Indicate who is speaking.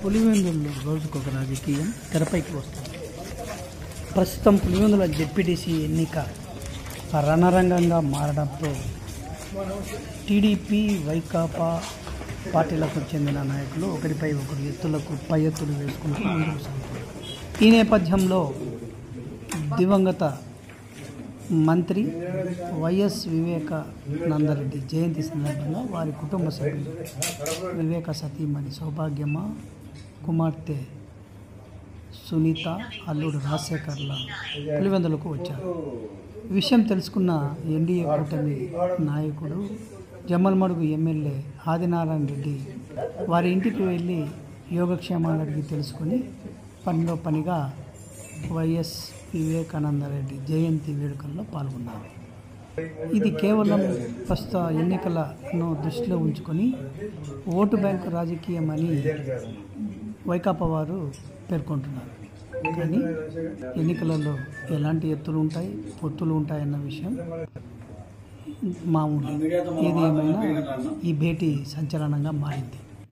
Speaker 1: పులివెందుల్లో రోజుకొక రాజకీయం తెరపైకి వస్తుంది. ప్రస్తుతం పులివెందుల జెడ్పీటీసీ ఎన్నిక రణరంగంగా మారడంతో టీడీపీ, వైకాపా పార్టీలకు చెందిన నాయకులు ఒకరిపై ఒకరు ఎత్తులకు పై ఎత్తులు వేసుకుంటూ ముందుకు సాగుతున్నారు. ఈ నేపథ్యంలో దివంగత మంత్రి వైఎస్ వివేకానందరెడ్డి జయంతి సందర్భంగా వారి కుటుంబ సభ్యులు వివేక సతీమణి సౌభాగ్యమ్మ, కుమార్తె సునీత, అల్లుడు రాజశేఖర్ల పులివెందులకు వచ్చారు. విషయం తెలుసుకున్న ఎన్డీఏ కూటమి నాయకుడు జమ్మలమడుగు ఎమ్మెల్యే ఆదినారాయణ రెడ్డి వారి ఇంటికి వెళ్ళి యోగక్షేమాలు అడిగి తెలుసుకుని పనిలో పనిగా వైఎస్ వివేకానందరెడ్డి జయంతి వేడుకల్లో పాల్గొన్నారు. ఇది కేవలం ప్రస్తుత ఎన్నికలను దృష్టిలో ఉంచుకొని ఓటు బ్యాంకు రాజకీయమని వైకాపా వారు పేర్కొంటున్నారు. కానీ ఎన్నికలలో ఎలాంటి ఎత్తులు ఉంటాయి, పొత్తులు ఉంటాయన్న విషయం మామూలు. ఏది ఏమైనా ఈ భేటీ సంచలనంగా మారింది.